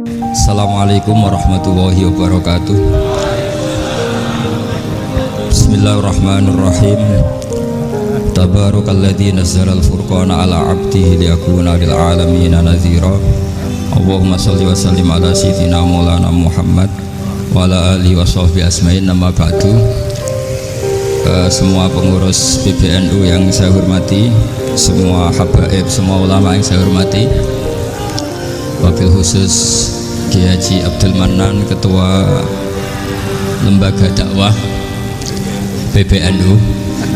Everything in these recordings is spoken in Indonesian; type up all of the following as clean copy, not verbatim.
Assalamualaikum warahmatullahi wabarakatuh. Bismillahirrahmanirrahim. Tabarakalladzi nazzala al-furqana ala 'abdihi liyakuna lil 'alamin nadhira. Allahumma shalli wa sallim ala sayyidina maulana Muhammad wa ala alihi wa sahbihi asma'in. Nama ba'du. Semua pengurus PBNU yang saya hormati, semua habaib, semua ulama yang saya hormati, wabil khusus Kiai Haji Abdul Manan, Ketua Lembaga Dakwah PBNU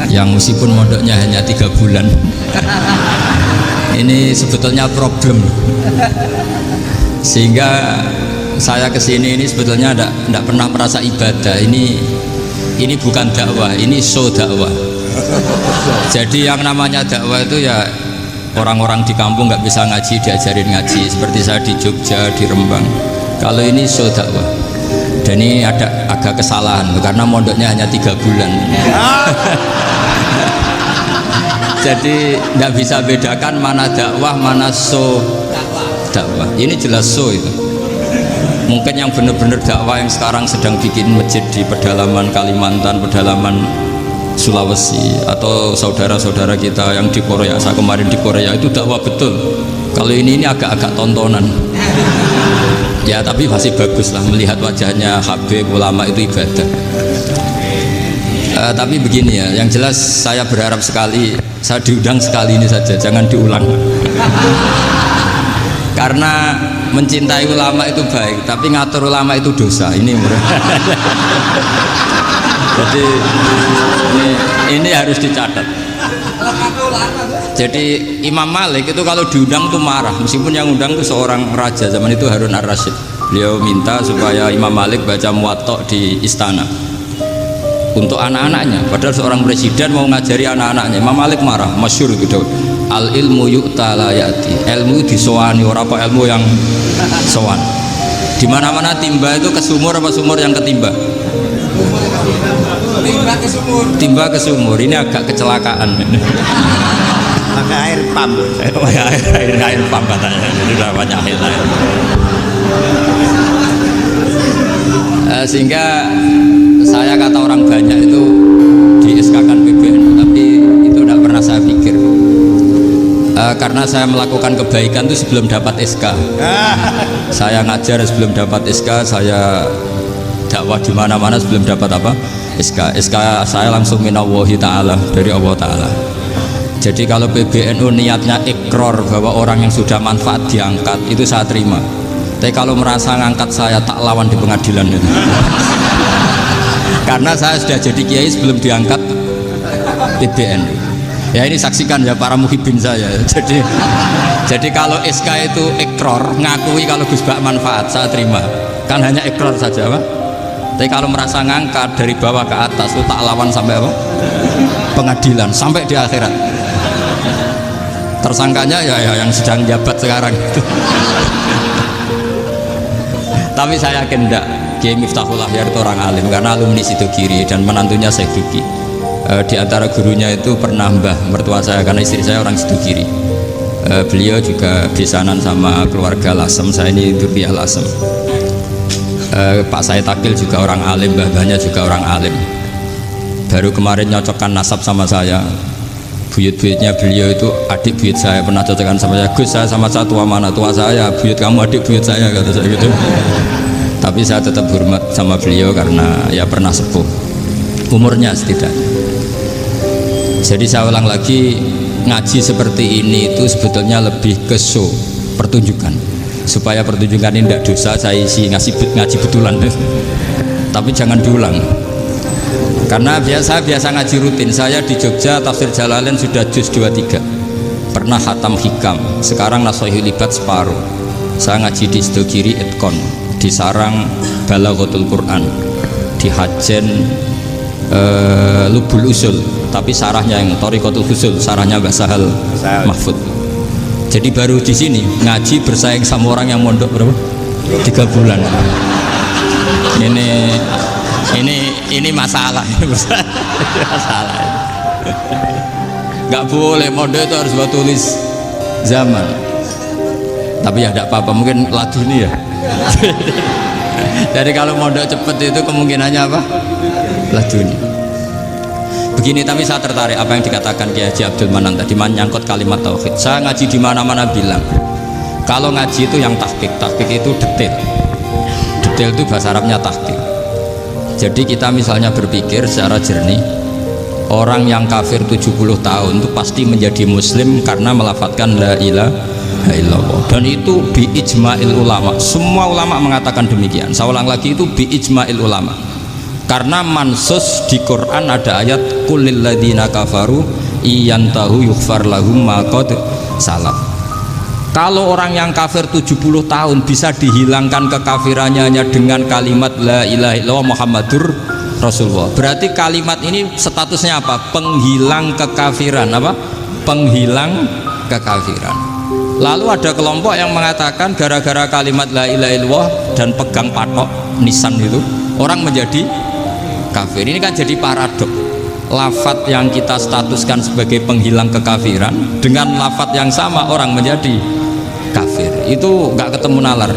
yang meskipun mondoknya hanya 3 bulan ini sebetulnya problem, sehingga saya kesini ini sebetulnya tidak pernah merasa ibadah. Ini bukan dakwah, ini show dakwah. Jadi yang namanya dakwah itu ya orang-orang di kampung nggak bisa ngaji diajarin ngaji, seperti saya di Jogja, di Rembang. Kalau ini show dakwah, dan ini ada agak kesalahan karena mondoknya hanya 3 bulan. Jadi nggak bisa bedakan mana dakwah mana show dakwah. Ini jelas show itu. Mungkin yang benar-benar dakwah yang sekarang sedang bikin masjid di pedalaman Kalimantan, pedalaman Sulawesi, atau saudara-saudara kita yang di Korea, saya kemarin di Korea itu dakwah betul. Kalau ini agak-agak tontonan ya, tapi masih bagus lah melihat wajahnya habib ulama itu ibadah. Tapi begini ya, yang jelas saya berharap sekali, saya diundang sekali ini saja, jangan diulang. Karena mencintai ulama itu baik, tapi ngatur ulama itu dosa. Ini jadi ini harus dicatat. Jadi Imam Malik itu kalau diundang tuh marah, meskipun yang undang itu seorang raja zaman itu, Harun ar-Rasyid. Beliau minta supaya Imam Malik baca Muwatta di istana untuk anak-anaknya, padahal seorang presiden mau ngajari anak-anaknya. Imam Malik marah, masyhur gitu, al ilmu yu'ta la ya'ti, ilmu disowani, ora apa ilmu yang sowan. Di mana-mana timba itu ke sumur apa sumur yang ketimba? Timba ke sumur. Ini agak kecelakaan. Pakai air pump. air pump katanya. Jadi udah banyak air. Sehingga saya kata orang banyak itu di SK-kan PBNU, tapi itu tidak pernah saya pikir. Karena saya melakukan kebaikan itu sebelum dapat SK. Saya ngajar sebelum dapat SK, saya dakwah di mana-mana sebelum dapat apa? SK. SK saya langsung minallahi ta'ala, dari Allah Ta'ala. Jadi kalau PBNU niatnya ikrar bahwa orang yang sudah manfaat diangkat, itu saya terima. Tapi kalau merasa ngangkat saya, tak lawan di pengadilan itu. Karena saya sudah jadi kiai sebelum diangkat PBNU. Ya ini saksikan ya para muhibin saya. Jadi kalau SK itu ikrar, ngakui kalau Gus Bak manfaat, saya terima. Kan hanya ikrar saja, Pak. Tapi kalau merasa ngangkat dari bawah ke atas itu tak lawan sampai apa? Pengadilan, sampai di akhirat. Tersangkanya ya yang sedang jabat sekarang. Tapi saya yakin enggak, Kiai Miftahul Ahyar itu orang alim karena alumni Sidogiri dan menantunya Syekh Duki. Di antara gurunya itu pernah mbah mertua saya, karena istri saya orang Sidogiri. Beliau juga besanan sama keluarga Lasem, saya ini Durriyah Lasem. Pak Said Akil juga orang alim, mbah-mbahnya juga orang alim. Baru kemarin nyocokkan nasab sama saya. Buyut-buyutnya beliau itu adik buyut saya, pernah cocokkan sama saya. Gus, saya sama saya tua mana? Tua saya, buyut kamu adik buyut saya, kata saya gitu. Tapi saya tetap hormat sama beliau karena ya pernah sepuh umurnya setidaknya. Jadi saya ulang lagi, ngaji seperti ini itu sebetulnya lebih ke show, pertunjukan. Supaya pertunjukan ini tidak dosa, saya isi ngaji betulan. Tapi jangan diulang. Karena biasa ngaji rutin. Saya di Jogja tafsir Jalalain sudah juz 23. Pernah khatam hikam. Sekarang Nashihul Ibad separuh. Saya ngaji di Sidogiri Itkon, di Sarang Balaghatul Quran, di Hajen Lubul Usul, tapi sarahnya yang Thariqatul Husul, sarahnya Mbah Sahal Mahfud. Jadi baru di sini ngaji bersaing sama orang yang mondok berapa? 3 bulan. Ini masalah. Masalah. Nggak boleh mondok itu harus buat tulis zaman. Tapi ya tidak apa-apa, mungkin laduni ya. Jadi kalau mondok cepet itu kemungkinannya apa? Laduni. Begini, tapi saya tertarik apa yang dikatakan Kiai Haji Abdul Manan tadi menyangkut kalimat tauhid. Saya ngaji di mana-mana bilang, kalau ngaji itu yang tahqiq itu detail. Detail itu bahasa Arabnya tahqiq. Jadi kita misalnya berpikir secara jernih, orang yang kafir 70 tahun itu pasti menjadi muslim karena melafadzkan la ilaha illallah, dan itu bi ijma'il ulama. Semua ulama mengatakan demikian. Saya ulang lagi, itu bi ijma'il ulama. Karena mansus di Quran ada ayat qulil ladzina kafaru iyantahu yughfar lahum ma qad salaf. Kalau orang yang kafir 70 tahun bisa dihilangkan kekafirannya hanya dengan kalimat la ilaha illallah Muhammadur Rasulullah, berarti kalimat ini statusnya apa? Penghilang kekafiran. Apa? Penghilang kekafiran. Lalu ada kelompok yang mengatakan gara-gara kalimat la ilaha illallah dan pegang patok nisan itu orang menjadi kafir. Ini kan jadi paradok. Lafadz yang kita statuskan sebagai penghilang kekafiran dengan lafadz yang sama orang menjadi kafir. Itu nggak ketemu nalar.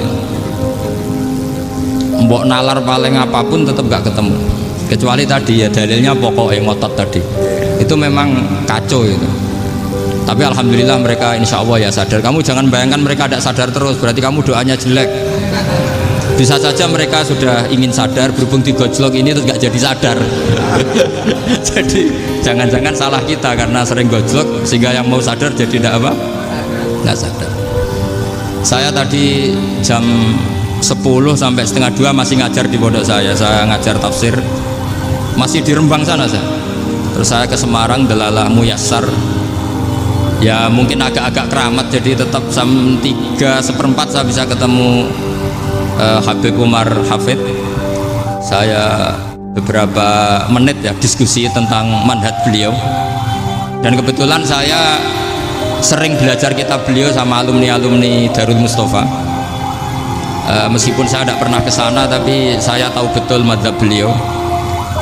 Mbok nalar paling apapun tetap nggak ketemu. Kecuali tadi ya dalilnya pokoknya ngotot tadi. Itu memang kacau itu. Tapi alhamdulillah mereka insya Allah ya sadar. Kamu jangan bayangkan mereka tidak sadar terus, berarti kamu doanya jelek. Bisa saja mereka sudah ingin sadar, berhubung digojlok ini terus gak jadi sadar. Jadi jangan-jangan salah kita karena sering gojlok sehingga yang mau sadar jadi tidak apa? Nggak sadar. Saya tadi jam 10 sampai setengah 2 masih ngajar di pondok saya ngajar tafsir masih di Rembang sana saya. Terus saya ke Semarang Dalalah Muyassar. Ya mungkin agak-agak keramat, jadi tetap jam 3:4 saya bisa ketemu Habib Umar Hafid. Saya beberapa menit ya diskusi tentang manhaj beliau, dan kebetulan saya sering belajar kitab beliau sama alumni Darul Mustafa. Meskipun saya tidak pernah ke sana, tapi saya tahu betul madhab beliau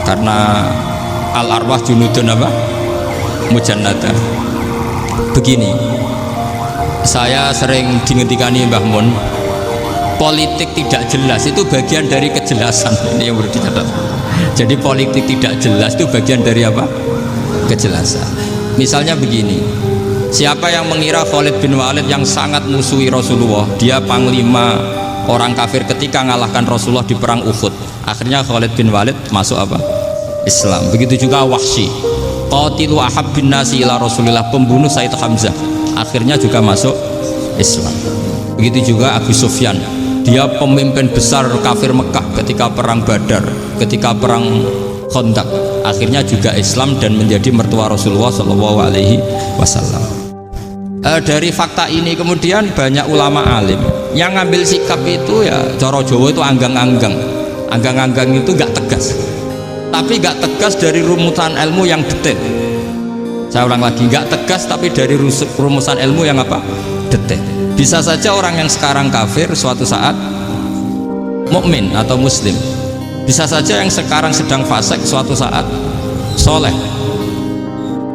karena al arwah junudun apa? Mujannada. Begini, saya sering dingetikani Mbah Mun, politik tidak jelas itu bagian dari kejelasan. Ini yang perlu dicatat. Jadi politik tidak jelas itu bagian dari apa? Kejelasan. Misalnya begini, siapa yang mengira Khalid bin Walid yang sangat musuhi Rasulullah, dia panglima orang kafir ketika ngalahkan Rasulullah di perang Uhud, akhirnya Khalid bin Walid masuk apa? Islam. Begitu juga Wahsy, qatilu ahabbin nasi ila Rasulillah, pembunuh Sayyid Hamzah, akhirnya juga masuk Islam. Begitu juga Abu Sufyan, dia pemimpin besar kafir Mekah ketika perang Badar, ketika perang Khandaq, akhirnya juga Islam dan menjadi mertua Rasulullah SAW. Dari fakta ini kemudian banyak ulama alim yang ngambil sikap itu ya cara Jawa itu anggang-anggang. Anggang-anggang itu gak tegas, tapi gak tegas dari rumusan ilmu yang detail. Saya ulang lagi, gak tegas tapi dari rumusan ilmu yang apa? Detail. Bisa saja orang yang sekarang kafir suatu saat mukmin atau muslim. Bisa saja yang sekarang sedang fasik suatu saat soleh.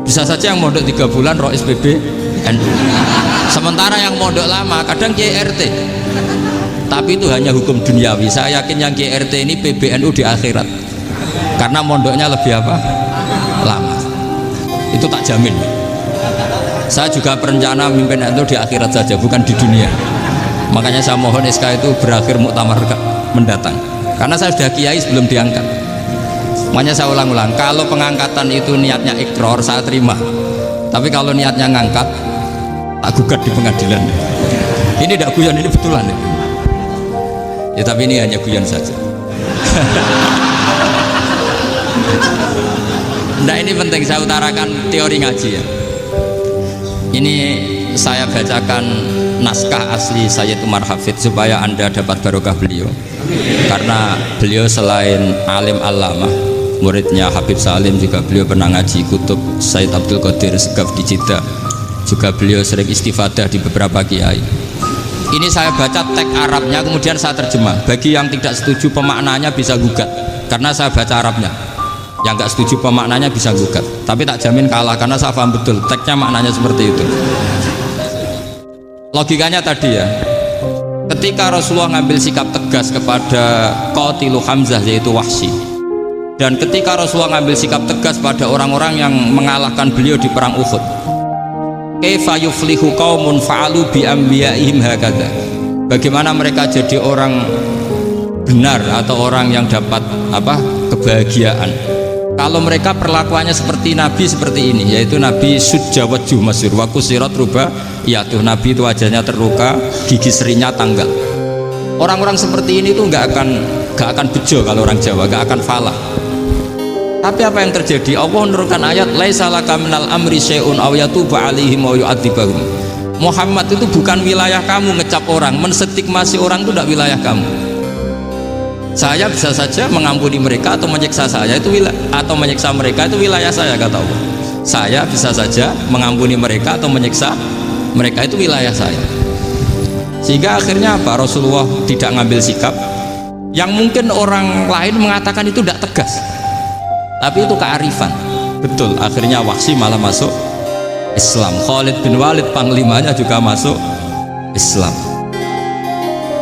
Bisa saja yang mondok 3 bulan rois PBNU. Sementara yang mondok lama kadang Kiai RT. Tapi itu hanya hukum duniawi. Saya yakin yang Kiai RT ini PBNU di akhirat. Karena mondoknya lebih apa? Lama. Itu tak jamin. Saya juga berencana mimpin itu di akhirat saja, bukan di dunia. Makanya saya mohon SK itu berakhir muktamar mendatang, karena saya sudah kiai sebelum diangkat. Makanya saya ulang-ulang, kalau pengangkatan itu niatnya ikror, saya terima. Tapi kalau niatnya ngangkat, tak gugat di pengadilan. Ini tidak guyon, ini betulan ya. Ya tapi ini hanya guyon saja. Nah ini penting saya utarakan teori ngaji ya. Ini saya bacakan naskah asli Sayyid Umar Hafid supaya Anda dapat barokah beliau. Karena beliau selain alim allamah, muridnya Habib Salim, juga beliau pernah ngaji kutub Sayyid Abdul Qadir Segaf di Jeddah. Juga beliau sering istifadah di beberapa kiai. Ini saya baca teks Arabnya, kemudian saya terjemah. Bagi yang tidak setuju pemaknanya bisa gugat, karena saya baca Arabnya. Yang nggak setuju pemaknanya bisa gugat, tapi tak jamin kalah karena saya paham betul teksnya maknanya seperti itu. Logikanya tadi ya, ketika Rasulullah ngambil sikap tegas kepada Qatilu Hamzah yaitu Wahsy, dan ketika Rasulullah ngambil sikap tegas pada orang-orang yang mengalahkan beliau di perang Uhud. Kaifa yuflihu qaumun fa'alu bi anbiya'ihim hakadha. Bagaimana mereka jadi orang benar atau orang yang dapat kebahagiaan kalau mereka perlakuannya seperti Nabi seperti ini, yaitu Nabi sujawaju masyhur wa kusirat ruba, yaitu Nabi itu wajahnya terluka, gigi serinya tanggal. Orang-orang seperti ini tuh nggak akan bejo kalau orang Jawa, nggak akan falah. Tapi apa yang terjadi? Allah menurunkan ayat laisa laka minal amri syai'un aw yatuba alaihim aw yu'adzibahum. Muhammad itu bukan wilayah kamu ngecap orang, menstigmasi orang itu tidak wilayah kamu. Saya bisa saja mengampuni mereka atau menyiksa saya itu atau menyiksa mereka itu wilayah saya, kata Allah. Saya bisa saja mengampuni mereka atau menyiksa mereka itu wilayah saya. Sehingga akhirnya apa? Rasulullah tidak ngambil sikap yang mungkin orang lain mengatakan itu tidak tegas, tapi itu kearifan. Betul, akhirnya Wahsy malah masuk Islam. Khalid bin Walid panglimanya juga masuk Islam.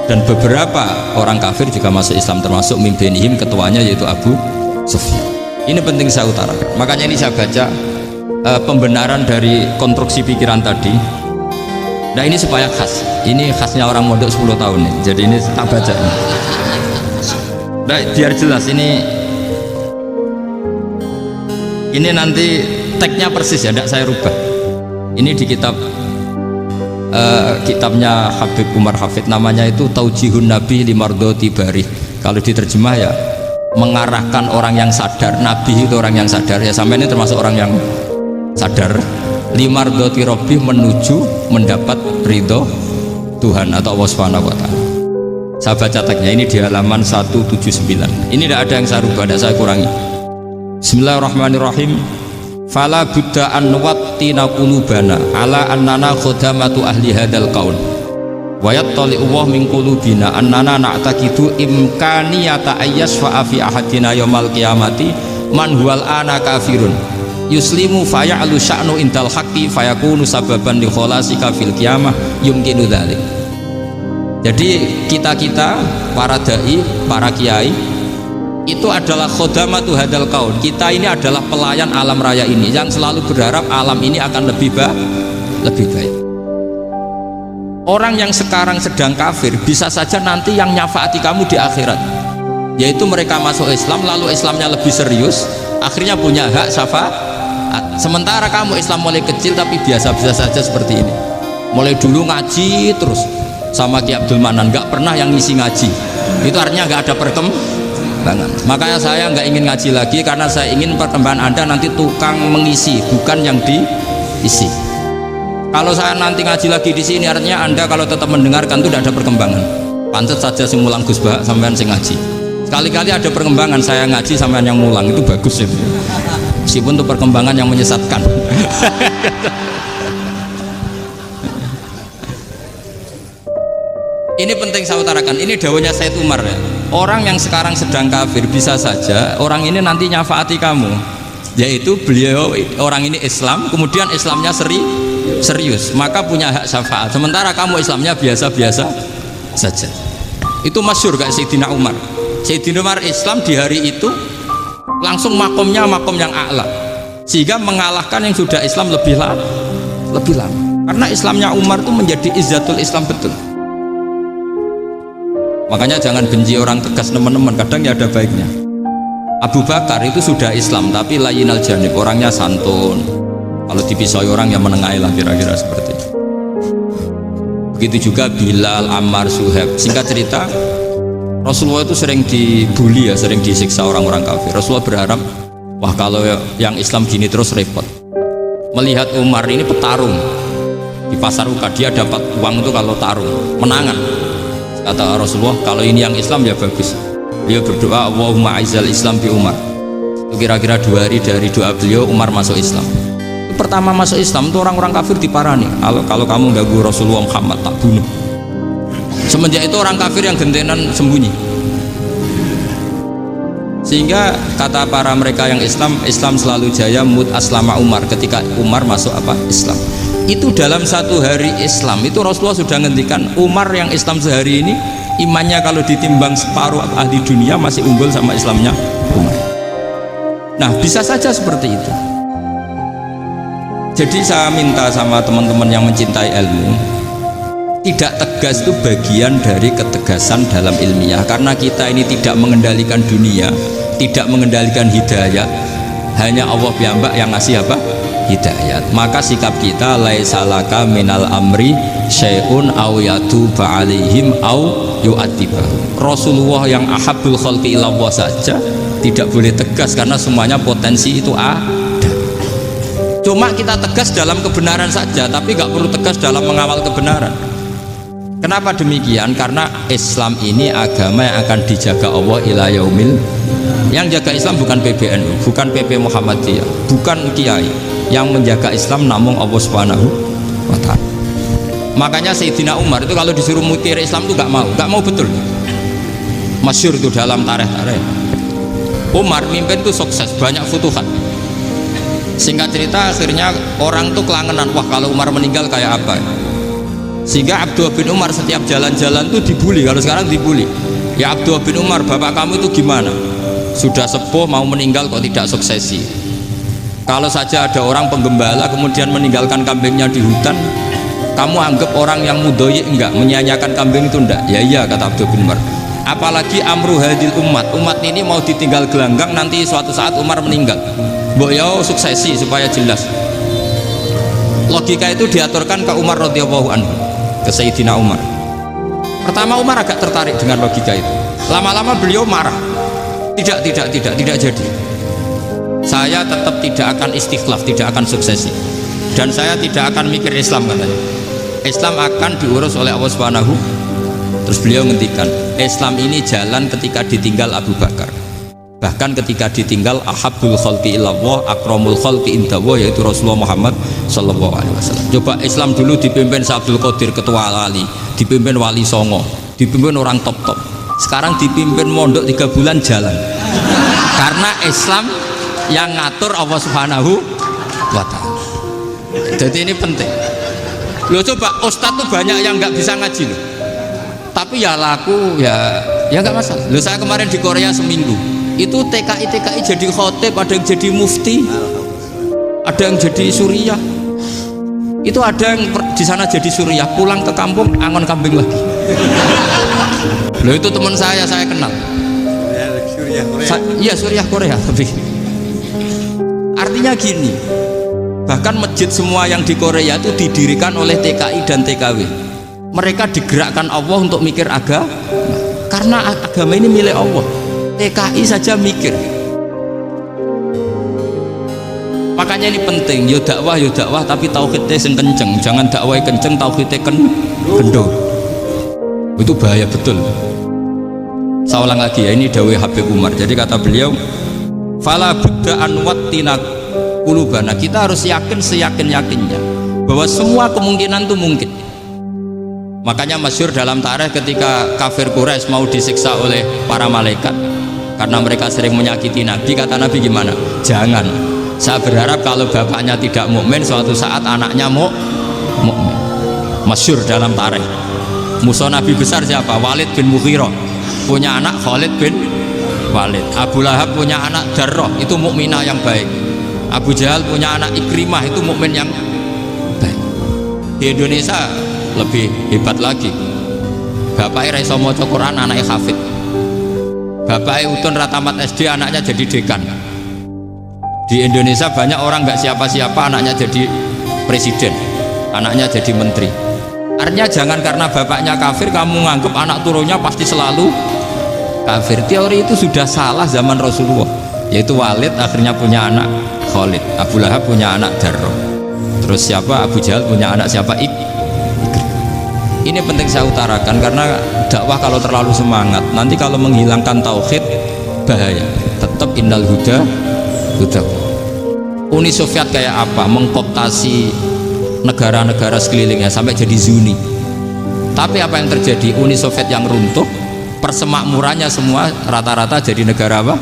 Dan beberapa orang kafir juga masuk Islam, termasuk mimbenihim, ketuanya yaitu Abu Sufyan. Ini penting saya utarakan. Makanya ini saya baca pembenaran dari konstruksi pikiran tadi. Nah ini supaya khas. Ini khasnya orang mondok 10 tahun nih. Jadi ini tak baca ini. Nah, biar jelas ini nanti tagnya persis ya, tidak saya rubah. Ini di kitabnya Habib Umar Hafid, namanya itu Taujihun Nabi Limardoti Bari. Kalau diterjemah ya mengarahkan orang yang sadar. Nabi itu orang yang sadar ya, sampai ini termasuk orang yang sadar. Limardoti Robbi, menuju mendapat ridho Tuhan atau Allah Subhanahu wa Ta'ala. Saya baca tagnya ini di halaman 179. Ini tidak ada yang saya rubah, tidak saya kurangi. Bismillahirrahmanirrahim. Fala buddha an nuwattina qulubana ala annana khudamatu ahli hadzal qaul wa yattali Allah min qulubina annana na'taqidu imkaniyata ayyasfa fi ahadina yaumal qiyamati man huwal ana kafirun yuslimu faya'lu sya'nu indal haqqi fayakunu sababan li khalasika fil qiyamah yumkinu dzalik. Jadi kita para dai, para kiai itu adalah khodamatu hadal kaun. Kita ini adalah pelayan alam raya ini yang selalu berharap alam ini akan lebih baik. Orang yang sekarang sedang kafir bisa saja nanti yang nyafaati kamu di akhirat, yaitu mereka masuk Islam lalu Islamnya lebih serius, akhirnya punya hak syafaat. Sementara kamu Islam mulai kecil tapi biasa-biasa saja seperti ini, mulai dulu ngaji terus sama Ki Abdul Manan, nggak pernah yang ngisi ngaji. Itu artinya nggak ada perkembangan. Makanya saya nggak ingin ngaji lagi, karena saya ingin perkembangan Anda nanti tukang mengisi, bukan yang diisi. Kalau saya nanti ngaji lagi di sini, artinya Anda kalau tetap mendengarkan itu tidak ada perkembangan. Pantes saja si mulang Gus Bah sampean sing ngaji. Sekali-kali ada perkembangan, saya ngaji sampean yang mulang, itu bagus ya. Meskipun itu perkembangan yang menyesatkan. Ini penting saya utarakan. Ini dawuhnya Said Umar ya. Orang yang sekarang sedang kafir bisa saja orang ini nanti nyafaati kamu, yaitu beliau orang ini Islam, kemudian Islamnya serius, maka punya hak syafaat. Sementara kamu Islamnya biasa-biasa saja. Itu masyhur kayak Sayyidina Umar. Sayyidina Umar Islam di hari itu langsung makomnya makom yang a'la, sehingga mengalahkan yang sudah Islam lebih lama. Karena Islamnya Umar itu menjadi izzatul Islam betul. Makanya jangan benci orang tegas teman-teman, kadang ya ada baiknya. Abu Bakar itu sudah Islam tapi layinal janib, orangnya santun. Kalau dipisoi orang yang menengahi lah, kira-kira seperti itu. Begitu juga Bilal, Ammar, Suhaib. Singkat cerita, Rasulullah itu sering dibully ya, sering disiksa orang-orang kafir. Rasulullah berharap, wah kalau yang Islam gini terus repot. Melihat Umar ini petarung di pasar Uka, dia dapat uang itu kalau tarung, menangan. Kata Rasulullah, kalau ini yang Islam ya bagus. Beliau berdoa, Allahumma aizal Islam bi Umar. Itu kira-kira 2 hari dari doa beliau, Umar masuk Islam. Itu pertama masuk Islam itu orang-orang kafir diparani. Kalau kamu ganggu Rasulullah Muhammad tak bunuh. Semenjak itu orang kafir yang gentenan sembunyi. Sehingga kata para mereka yang Islam selalu jaya mut aslama Umar, ketika Umar masuk Islam. Itu dalam satu hari Islam itu Rasulullah sudah ngendikan Umar yang Islam sehari ini imannya kalau ditimbang separuh ahli dunia masih unggul sama Islamnya Umar. Nah bisa saja seperti itu. Jadi saya minta sama teman-teman yang mencintai ilmu, tidak tegas itu bagian dari ketegasan dalam ilmiah, karena kita ini tidak mengendalikan dunia, tidak mengendalikan hidayat, hanya Allah piyambak yang ngasih apa? Hidayat. Maka sikap kita laisa laka minal amri syai'un aw yatuba alaihim aw yu'adzibahum. Rasulullah yang ahabbul khalqi ilallah saja tidak boleh tegas karena semuanya potensi itu ada. Cuma kita tegas dalam kebenaran saja, tapi nggak perlu tegas dalam mengawal kebenaran. Kenapa demikian? Karena Islam ini agama yang akan dijaga Allah ila yaumil. Yang jaga Islam bukan PBNU, bukan PP Muhammadiyah, bukan kiai. Yang menjaga Islam namun Allah Subhanahu wa ta'ala. Makanya Sayyidina Umar itu kalau disuruh mutir Islam itu gak mau betul. Masyhur itu dalam tarikh-tarikh. Umar mimpin itu sukses, banyak futuhat. Singkat cerita akhirnya orang tuh kelangenan, wah kalau Umar meninggal kayak apa. Sehingga Abdullah bin Umar setiap jalan-jalan tuh dibully, kalau sekarang dibully. Ya Abdullah bin Umar, bapak kamu itu gimana? Sudah sepuh mau meninggal kok tidak suksesi. Kalau saja ada orang penggembala kemudian meninggalkan kambingnya di hutan, kamu anggap orang yang mudoyi enggak, menyanyiakan kambing itu enggak? Ya iya, kata Abdul bin Umar. Apalagi amru hadil umat ini mau ditinggal gelanggang, nanti suatu saat Umar meninggal, mbok ya suksesi supaya jelas. Logika itu diaturkan ke Umar radhiyallahu anhu, ke Sayyidina Umar. Pertama Umar agak tertarik dengan logika itu, lama-lama beliau marah, tidak jadi. Saya tetap tidak akan istikhlaf, tidak akan suksesi, dan saya tidak akan mikir Islam, katanya. Islam akan diurus oleh Allah Subhanahu. Terus beliau ngendikan, Islam ini jalan ketika ditinggal Abu Bakar, bahkan ketika ditinggal ahabbul khalqi ilallah akramul khalqi indallah, yaitu Rasulullah Muhammad sallallahu alaihi wasallam. Coba Islam dulu dipimpin Abdul Qadir ketua wali, dipimpin wali songo, dipimpin orang top. Sekarang dipimpin mondok 3 bulan jalan. Karena Islam yang ngatur Allah Subhanahu wa ta'ala. Jadi ini penting. Loh coba ustadz tuh banyak yang nggak bisa ngaji loh, tapi ya laku ya nggak masalah. Loh saya kemarin di Korea seminggu itu TKI jadi khotib, ada yang jadi mufti, ada yang jadi suriah. Itu ada yang di sana jadi suriah, pulang ke kampung angon kambing lagi. Loh itu teman saya kenal. Iya suriah Korea tapi artinya gini, bahkan masjid semua yang di Korea itu didirikan oleh TKI dan TKW. Mereka digerakkan Allah untuk mikir agama, karena agama ini milik Allah. TKI saja mikir. Makanya ini penting, yo dakwah tapi tauhidnya sing kenceng. Jangan dakwah kenceng tauhidnya kendor. Itu bahaya betul. Saya ulang lagi ya, ini dawuh Habib Umar. Jadi kata beliau, fala budda an wattina qulubana, kita harus yakin seyakin-yakinnya bahwa semua kemungkinan itu mungkin. Makanya masyhur dalam tarikh ketika kafir Quraisy mau disiksa oleh para malaikat karena mereka sering menyakiti Nabi, kata Nabi gimana? Jangan. Saya berharap kalau bapaknya tidak mukmin, suatu saat anaknya mukmin. Masyhur dalam tarikh. Musuh Nabi besar siapa? Walid bin Mughirah. Punya anak Khalid bin Walid. Abu Lahab punya anak Darrah, itu mukminah yang baik. Abu Jahal punya anak Ikrimah, itu mukmin yang baik. Di Indonesia lebih hebat lagi. Bapaknya iso maca Quran, anaknya hafid. Bapaknya utun ratamat SD, anaknya jadi dekan. Di Indonesia banyak orang nggak siapa-siapa, anaknya jadi presiden, anaknya jadi menteri. Artinya jangan karena bapaknya kafir kamu nganggap anak turunnya pasti selalu kafir. Teori itu sudah salah zaman Rasulullah, yaitu Walid akhirnya punya anak Khalid, Abu Lahab punya anak Darrah, terus siapa? Abu Jahal punya anak siapa? Ini penting saya utarakan karena dakwah kalau terlalu semangat nanti kalau menghilangkan tauhid bahaya. Tetap innal huda. Uni Soviet kayak apa? Mengkooptasi negara-negara sekelilingnya sampai jadi Zuni. Tapi apa yang terjadi? Uni Soviet yang runtuh, persemakmurannya semua rata-rata jadi negara apa?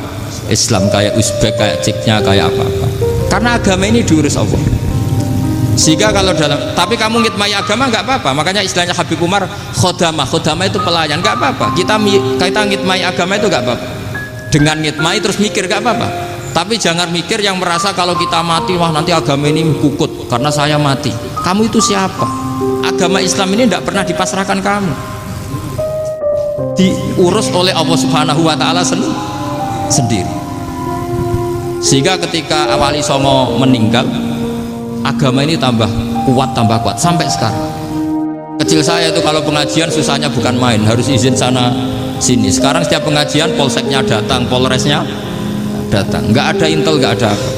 Islam, kayak Uzbek, kayak Ceknya, kayak apa-apa. Karena agama ini diurus Allah. Sehingga kalau tapi kamu ngitmai agama nggak apa-apa. Makanya istilahnya Habib Umar khodamah itu pelayan, nggak apa-apa. Kita ngitmai agama itu nggak apa-apa. Dengan ngitmai terus mikir nggak apa-apa. Tapi jangan mikir yang merasa kalau kita mati, wah nanti agama ini kukut karena saya mati. Kamu itu siapa? Agama Islam ini tidak pernah dipasrahkan kamu, diurus oleh Allah Subhanahu wa Ta'ala sendiri. Sehingga ketika Wali Songo meninggal, agama ini tambah kuat sampai sekarang. Kecil saya itu kalau pengajian susahnya bukan main, harus izin sana sini. Sekarang setiap pengajian polseknya datang, polresnya datang, nggak ada intel, nggak ada apa.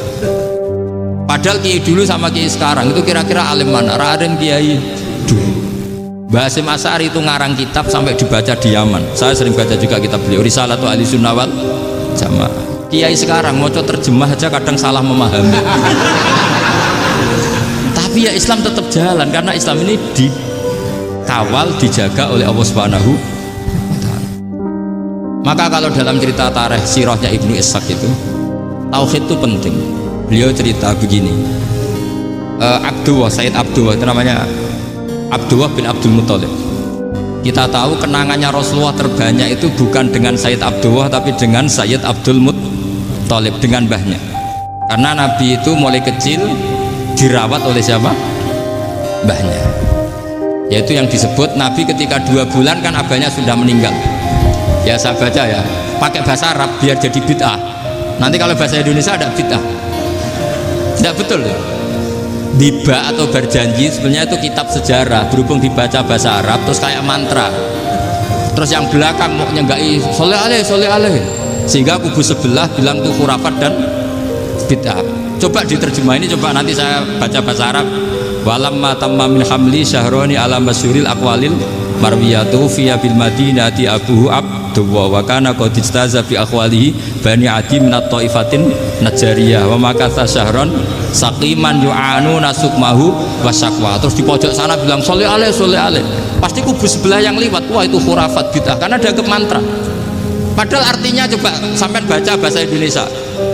Padahal kiai dulu sama kiai sekarang itu kira-kira alim mana? Raden kiai dulu. Mbah Hasyim Asy'ari itu ngarang kitab sampai dibaca di Yaman. Saya sering baca juga kitab beliau, Risalatu Ahli Sunnah wal Jamaah. Kiai sekarang mau terjemah aja kadang salah memahami. Tapi ya Islam tetap jalan karena Islam ini dikawal, dijaga oleh Allah Subhanahu wa Ta'ala. Maka kalau dalam cerita tarikh sirahnya Ibnu Ishaq itu, tauhid itu penting. Beliau cerita begini, Sayyid Abdullah itu namanya Abdullah bin Abdul Muthalib. Kita tahu kenangannya Rasulullah terbanyak itu bukan dengan Sayyid Abdullah tapi dengan Sayyid Abdul Muthalib, dengan mbahnya. Karena Nabi itu mulai kecil dirawat oleh siapa? Mbahnya. Yaitu yang disebut Nabi ketika 2 bulan kan abahnya sudah meninggal. Ya saya baca ya, pakai bahasa Arab biar jadi bid'ah. Nanti kalau bahasa Indonesia ada bid'ah. Tidak betul ya? Diba atau berjanji sebenarnya itu kitab sejarah, berhubung dibaca bahasa Arab terus kayak mantra. Terus yang belakang mau nyenggai soleh aleh, sehingga kubu sebelah bilang itu khurafat dan bid'ah. Coba diterjemah ini, coba nanti saya baca bahasa Arab. Walamma tamma min hamli syahroni ala masyuril aqwalil marwiyatu fiya bil madinati abuhu abdullah wa kana qad istaza fi aqwalihi bani adi min at-taifatin najariyah wa makatha syahron saqiman yu'anu nasukmahu wasyakwa. Terus di pojok sana bilang soleh aleh, pasti kubu sebelah yang liwat, wah itu khurafat bid'ah karena dianggap mantra. Padahal artinya coba sampai baca bahasa Indonesia.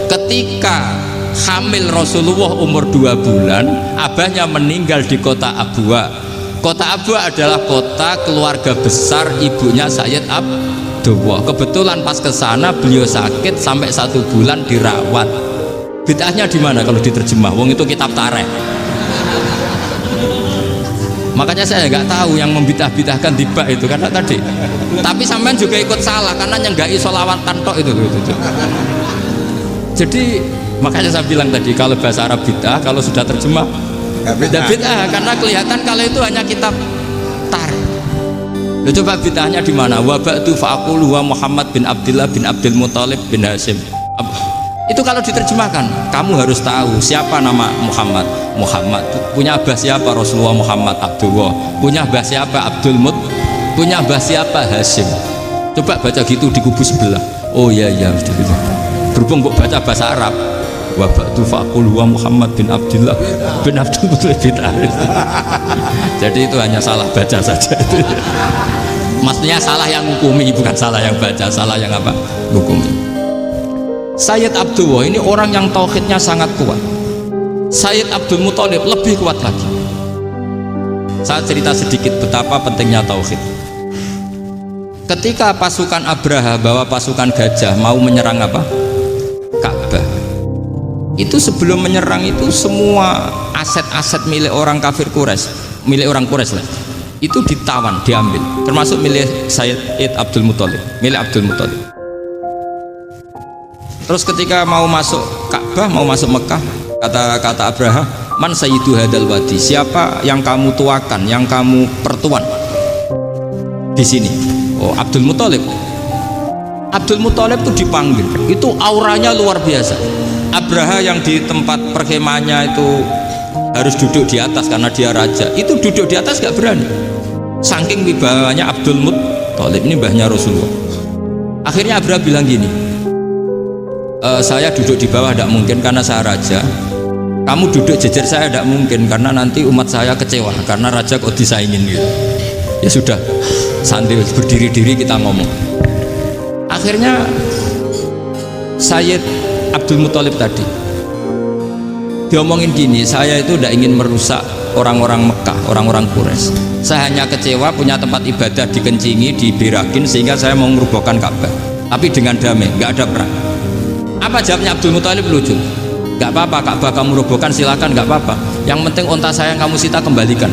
Ketika hamil Rasulullah umur 2 bulan, abahnya meninggal di kota Abwa. Kota Abwa adalah kota keluarga besar ibunya Sayyid Abdullah. Kebetulan pas ke sana beliau sakit sampai 1 bulan dirawat. Bid'ahnya di mana kalau diterjemah? Wong itu kitab tarikh. Makanya saya nggak tahu yang membidah-bidahkan tiba itu karena tadi. Tapi sampean juga ikut salah karena nyenggai sholawatan tok itu. Jadi makanya saya bilang tadi kalau bahasa Arab bid'ah, kalau sudah terjemah bid'ah karena kelihatan kalau itu hanya kitab tarikh. Loh, coba bid'ahnya di mana? Wa ba'du fa'aqulu wa Muhammad bin Abdullah bin Abdul Muthalib bin Hasyim. Itu kalau diterjemahkan, kamu harus tahu siapa nama Muhammad. Muhammad punya abah siapa? Rasulullah Muhammad Abdullah. Punya abah siapa? Abdul Mut. Punya abah siapa? Hasyim. Coba baca gitu di kubu sebelah. Oh iya gitu. Berhubung baca bahasa Arab. Wa ba'du faqul wa Muhammad bin Abdullah bin Abdul Muthalib bin Hasyim. Jadi itu hanya salah baca saja itu. Maksudnya salah yang hukumi, bukan salah yang baca, salah yang apa? Hukumi. Sayyid Abdullah ini orang yang tauhidnya sangat kuat. Sayyid Abdul Muthalib lebih kuat lagi. Saya cerita sedikit betapa pentingnya tauhid. Ketika pasukan Abraha bawa pasukan gajah mau menyerang apa? Ka'bah. Itu sebelum menyerang itu semua aset-aset milik orang kafir Quraisy, milik orang Quraisy lah, itu ditawan, diambil, termasuk milik Sayyid Abdul Muthalib, milik Abdul Muthalib. Terus ketika mau masuk Ka'bah, mau masuk Mekah, kata Abraha, man sayyidu hadal wadi, siapa yang kamu tuakan, yang kamu pertuan di sini? Oh, Abdul Muthalib. Abdul Muthalib itu dipanggil, itu auranya luar biasa. Abraha yang di tempat perkemahannya itu harus duduk di atas karena dia raja, itu duduk di atas gak berani, saking wibawanya Abdul Muthalib. Ini mbahnya Rasulullah. Akhirnya Abraha bilang gini, saya duduk di bawah tidak mungkin karena saya raja, kamu duduk jejer saya tidak mungkin karena nanti umat saya kecewa karena raja kok disaingin gitu. Ya sudah, sambil berdiri-diri kita ngomong. Akhirnya Sayyid Abdul Muthalib tadi diomongin gini, saya itu tidak ingin merusak orang-orang Mekah, orang-orang Quraisy. Saya hanya kecewa punya tempat ibadah dikencingi, diberakin, sehingga saya mau merubuhkan Ka'bah, tapi dengan damai, nggak ada perang. Apa jawabnya Abdul Muthalib? Lucu. Nggak apa-apa, Ka'bah kamu robohkan silakan, nggak apa-apa. Yang penting onta saya yang kamu sita kembalikan.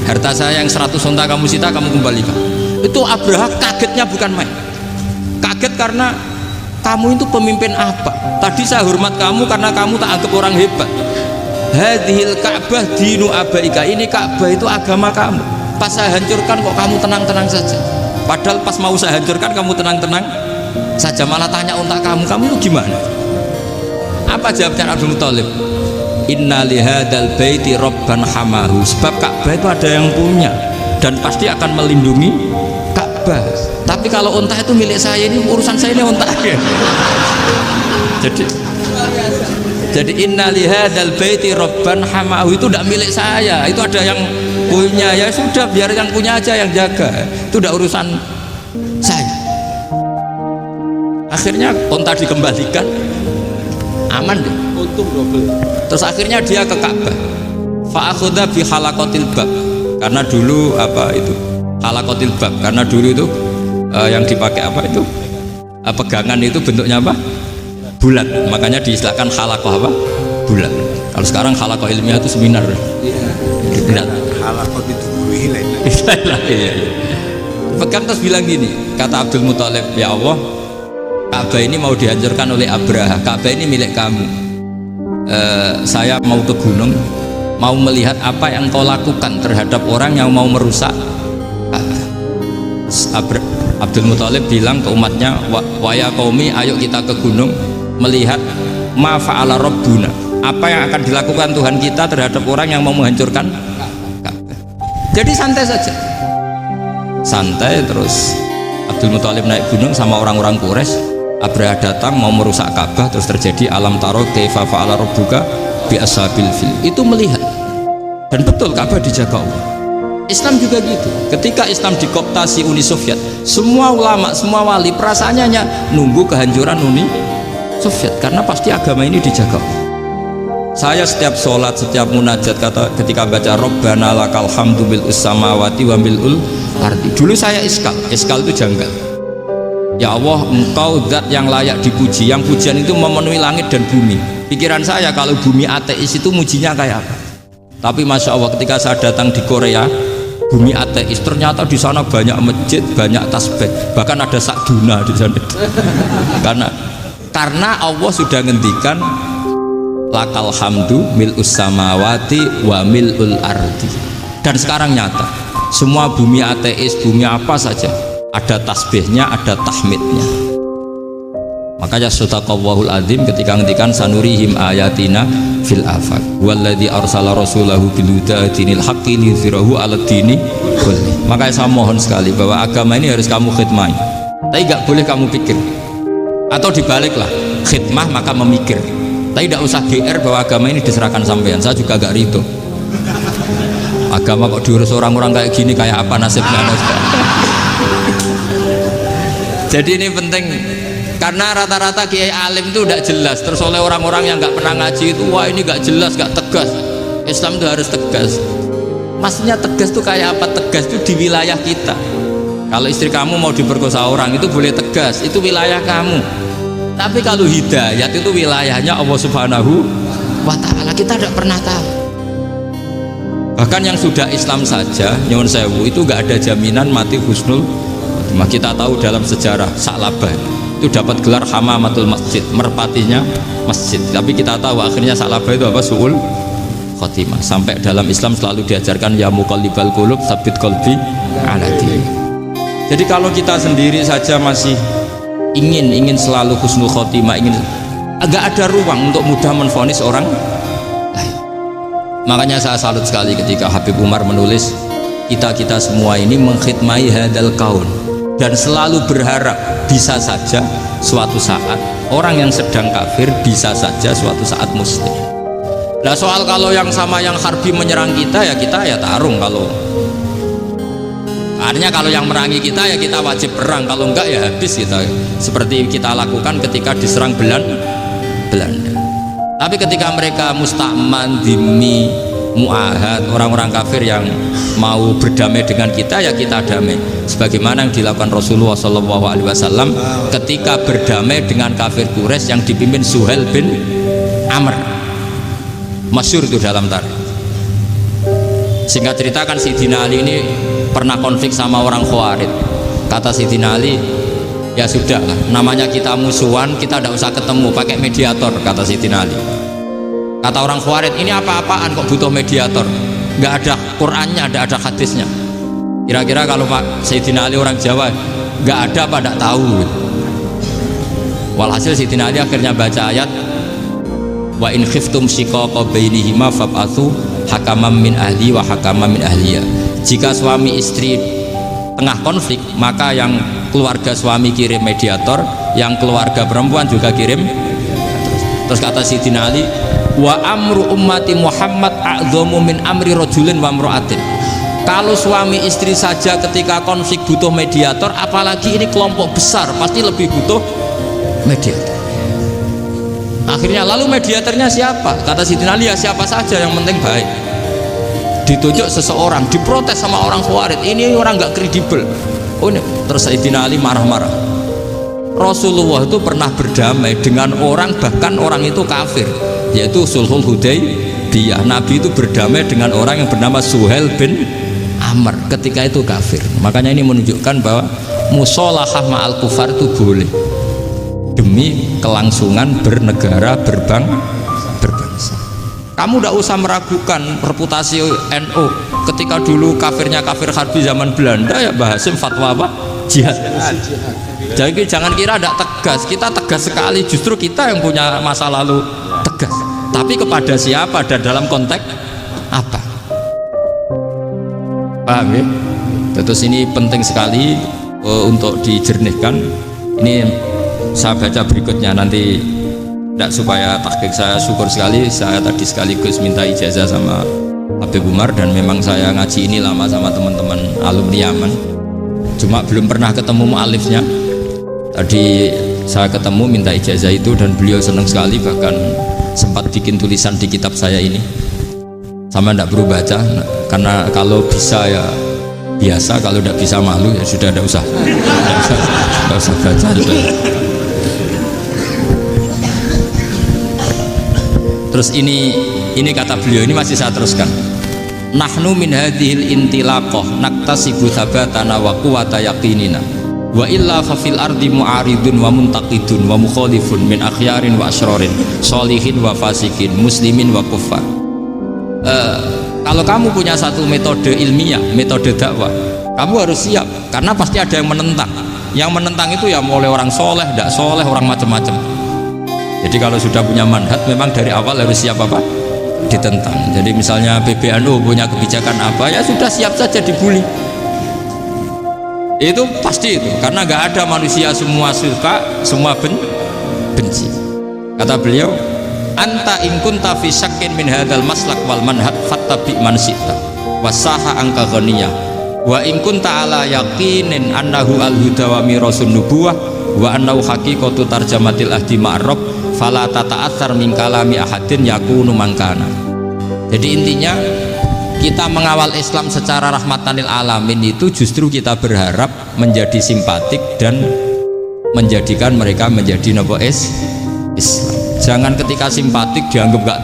Harta saya yang 100 onta kamu sita kamu kembalikan. Itu Abraha kagetnya bukan main. Kaget karena kamu itu pemimpin apa? Tadi saya hormat kamu karena kamu tak anggap orang hebat. Hadhil Ka'bah dinu abaika, ini Ka'bah itu agama kamu. Pas saya hancurkan kok kamu tenang-tenang saja. Padahal pas mau saya hancurkan kamu tenang-tenang saja, malah tanya unta kamu itu gimana? Apa jawabnya Abdul Muthalib? Inna lihadal baiti robban hamahu, sebab Ka'bah itu ada yang punya dan pasti akan melindungi Ka'bah. Tapi kalau unta itu milik saya, ini urusan saya, ini unta. Jadi inna lihadal baiti robban hamahu itu tidak milik saya, itu ada yang punya. Ya sudah, biar yang punya aja yang jaga, itu tidak urusan saya. Akhirnya unta dikembalikan, aman deh, untung double. Terus akhirnya dia ke Ka'bah, fa'akhudha bi halaqatil bab, karena dulu apa itu halaqatil bab, karena dulu itu yang dipakai apa itu pegangan itu bentuknya apa, bulat, makanya diistilahkan halaqah apa, bulat. Kalau sekarang halaqah ilmiah itu seminar. Iya. Halaqah itu guru hilang. Iya. Pegang terus bilang gini, kata Abdul Muthalib, ya Allah, Ka'bah ini mau dihancurkan oleh Abraha, Ka'bah ini milik kamu. Saya mau ke gunung, mau melihat apa yang kau lakukan terhadap orang yang mau merusak Ka'bah. Abdul Muthalib bilang ke umatnya, wa ya qaumi, ayo kita ke gunung melihat ma fa'ala rabbuna, apa yang akan dilakukan Tuhan kita terhadap orang yang mau menghancurkan Ka'bah. Jadi santai saja, santai. Terus Abdul Muthalib naik gunung sama orang-orang Quraisy. Abraha datang mau merusak Ka'bah, terus terjadi alam taro kaifa fa'ala rabbuka bi ashabil fil. Itu melihat, dan betul Ka'bah dijaga Allah. Islam juga gitu. Ketika Islam dikooptasi Uni Soviet, semua ulama, semua wali perasaannya hanya nunggu kehancuran Uni Soviet, karena pasti agama ini dijaga Allah. Saya setiap sholat, setiap munajat, ketika baca Rabbana lakal hamdu bil samawati wa bil ardi, dulu saya iskal itu janggal. Ya Allah, engkau zat yang layak dipuji, yang pujian itu memenuhi langit dan bumi. Pikiran saya kalau bumi ateis itu mujinya kayak apa? Tapi Masya Allah, ketika saya datang di Korea, bumi ateis, ternyata di sana banyak masjid, banyak tasbih, bahkan ada sakduna di sana. karena Allah sudah ngendikan lakal hamdu mil'us samawati wa mil'ul ardi. Dan sekarang nyata, semua bumi ateis, bumi apa saja, ada tasbihnya, ada tahmidnya. Makanya sadaqallahul adzim ketika ngendikan sanurihim ayatina fil afaq walladzi arsala rasulahu bil huda dinil haqqi liyuzhirahu 'alad dini kulli. Makanya saya mohon sekali bahwa agama ini harus kamu khidmah, tapi nggak boleh kamu pikir, atau dibaliklah, khidmah maka memikir. Tapi tidak usah GR bahwa agama ini diserahkan sampean. Saya juga gak ridho. Agama kok diurus orang-orang kayak gini, kayak apa nasibnya? Jadi ini penting, karena rata-rata kiai alim itu tidak jelas. Terus oleh orang-orang yang nggak pernah ngaji itu, wah ini nggak jelas, nggak tegas. Islam itu harus tegas. Maksudnya tegas itu kayak apa? Tegas itu di wilayah kita. Kalau istri kamu mau diperkosa orang, itu boleh tegas, itu wilayah kamu. Tapi kalau hidayat itu wilayahnya Allah Subhanahu wa Ta'ala, kita tidak pernah tahu. Bahkan yang sudah Islam saja, nyuwun sewu, itu nggak ada jaminan mati husnul. Kita tahu dalam sejarah Sa'labah itu dapat gelar hamamatul masjid, merpatinya masjid. Tapi kita tahu akhirnya Sa'labah itu apa? Su'ul khotimah. Sampai dalam Islam selalu diajarkan ya muqallibal qulub tsabbit qalbi ala dinik. Jadi kalau kita sendiri saja masih ingin selalu husnul khotimah, agak ada ruang untuk mudah menvonis orang lain. Makanya saya salut sekali ketika Habib Umar menulis kita semua ini mengkhidmati hadal kaun, dan selalu berharap bisa saja suatu saat orang yang sedang kafir bisa saja suatu saat muslim. Nah soal kalau yang sama yang harbi menyerang kita ya tarung. Kalau artinya kalau yang merangi kita ya kita wajib perang, kalau enggak ya habis kita. Seperti kita lakukan ketika diserang Belanda. Tapi ketika mereka musta'man, dhimmi, mu'ahad, orang-orang kafir yang mau berdamai dengan kita, ya kita damai. Sebagaimana yang dilakukan Rasulullah SAW ketika berdamai dengan kafir Quraisy yang dipimpin Suhail bin Amr. Masyhur itu dalam tarikh. Singkat cerita kan Sayyidina Ali ini pernah konflik sama orang Khawarij. Kata Sayyidina Ali, ya sudah lah, namanya kita musuhan, kita tidak usah ketemu, pakai mediator, kata Sayyidina Ali. Kata orang Khawarij, ini apa-apaan kok butuh mediator, nggak ada Qur'annya, nggak ada hadisnya. Kira-kira kalau Pak Sayyidina Ali orang Jawa, nggak ada apa nggak tahu. Walhasil Sayyidina Ali akhirnya baca ayat, wa in khiftum shiqaqa bainihima fab'atsu hakaman min ahli wa hakaman min ahliya. Jika suami istri tengah konflik, maka yang keluarga suami kirim mediator, yang keluarga perempuan juga kirim. Terus kata Sayyidina Ali, wa amru ummati Muhammad a'dhamu min amri rajulin wa imra'atin. Kalau suami istri saja ketika konflik butuh mediator, apalagi ini kelompok besar, pasti lebih butuh mediator. Akhirnya lalu mediatornya siapa? Kata Sayyidina Ali, ya siapa saja yang penting baik. Ditunjuk seseorang, diprotes sama orang Khawarij, ini orang nggak kredibel. Oh ini, terus Sayyidina Ali marah-marah. Rasulullah itu pernah berdamai dengan orang, bahkan orang itu kafir, yaitu Sulhul Hudaybiyah. Nabi itu berdamai dengan orang yang bernama Suhail bin Amr, ketika itu kafir. Makanya ini menunjukkan bahwa musolahah ma'al kufar itu boleh demi kelangsungan bernegara, berbangsa. Kamu tidak usah meragukan reputasi NU. Ketika dulu kafirnya kafir harbi zaman Belanda, ya Mbah Hasim fatwa apa? Jihad. Jadi jangan kira tidak tegas, kita tegas sekali. Justru kita yang punya masa lalu tegas. Tapi kepada siapa dan dalam konteks apa? Paham ya? Terus ini penting sekali untuk dijernihkan. Ini saya baca berikutnya nanti, tidak supaya tahqiq. Saya syukur sekali, saya tadi sekaligus minta ijazah sama Habib Umar, dan memang saya ngaji ini lama sama teman-teman alumni Yaman, cuma belum pernah ketemu mu'alifnya. Tadi saya ketemu minta ijazah itu, dan beliau senang sekali, bahkan sempat bikin tulisan di kitab saya ini. Sama tidak perlu baca, karena kalau bisa ya biasa, kalau tidak bisa malu ya sudah, tidak usah baca juga. Terus ini kata beliau, ini masih saya teruskan. Nahnu min hadhil intilaqah naktasibu thabatana wa quwwata yaqinina wa illa fa fil ardi mu'aridun wa muntaqidun wa mukhalifun min akhyarin wa asyrarin sholihin wa fasikin muslimin wa kuffar. Kalau kamu punya satu metode ilmiah, metode dakwah, kamu harus siap, karena pasti ada yang menentang. Yang menentang itu ya mulai orang soleh, tidak soleh, orang macam-macam. Jadi kalau sudah punya manhaj, memang dari awal harus siap apa? Ditentang. Jadi misalnya PBNU punya kebijakan apa, ya sudah siap saja dibully. Itu pasti itu, karena nggak ada manusia semua suka, semua benci. Kata beliau, anta in kunta fi syakkin min hadzal maslak wal manhaj fattabi man syi'ta wasaha angka ghaniyah wa in kunta ala yaqinin annahu al-huda wa mirasun nubuwah wa annahu haqiqatu tarjamatil ahdi ma'rab fala tata'atsar min kalami ahadin yakunu mangkana. Jadi intinya kita mengawal Islam secara rahmatan lil alamin itu justru kita berharap menjadi simpatik dan menjadikan mereka menjadi nopo Islam. Jangan ketika simpatik dianggap gak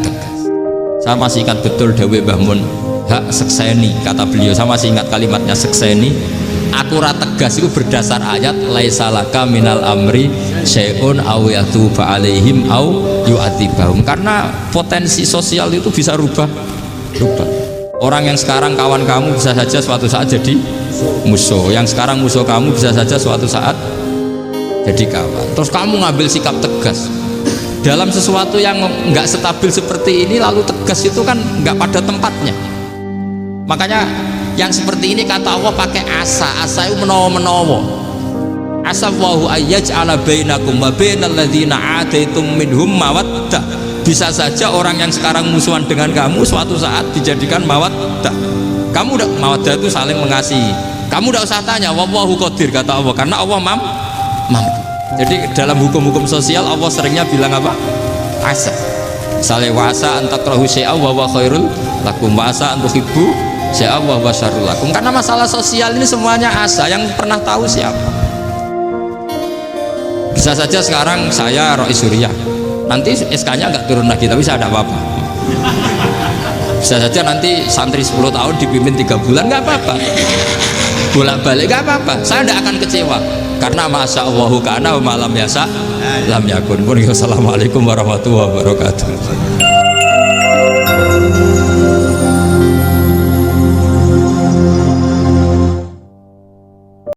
tegas. Saya masih ingat betul dawe Mbah Mun, hak sekseni, kata beliau. Saya masih ingat kalimatnya, sekseni aku ra tegas itu berdasar ayat laisa laka minal amri syai'un aw yatuba alaihim aw yu'adzibahum, karena potensi sosial itu bisa rubah. Orang yang sekarang kawan kamu bisa saja suatu saat jadi musuh, yang sekarang musuh kamu bisa saja suatu saat jadi kawan. Terus kamu ngambil sikap tegas dalam sesuatu yang nggak stabil seperti ini, lalu tegas itu kan nggak pada tempatnya. Makanya yang seperti ini kata Allah pakai asa itu menawa-menawa. Asa wahu ayyaj'ala bainakum wa bainal ladzina ataitum minhum mawaddah. Bisa saja orang yang sekarang musuhan dengan kamu suatu saat dijadikan mawaddah. Kamu udah mawaddah itu saling mengasihi. Kamu udah usah tanya, wallahu qadir, kata Allah, karena Allah mampu. Jadi dalam hukum-hukum sosial Allah seringnya bilang apa? asa. Misalnya wasa antakrahu syai'a wa huwa khairul lakum, wasa antuhibbu syai'a wa huwa syarrul lakum. Karena masalah sosial ini semuanya asa, yang pernah tahu siapa. Bisa saja sekarang saya Rois Surya, nanti SK-nya nggak turun lagi, tapi saya tidak apa-apa. Bisa saja nanti santri 10 tahun dipimpin 3 bulan, nggak apa-apa, bolak-balik nggak apa-apa, saya tidak akan kecewa. Karena masya Allahu kana wa malam yasa lam yakun. Assalamualaikum warahmatullahi wabarakatuh.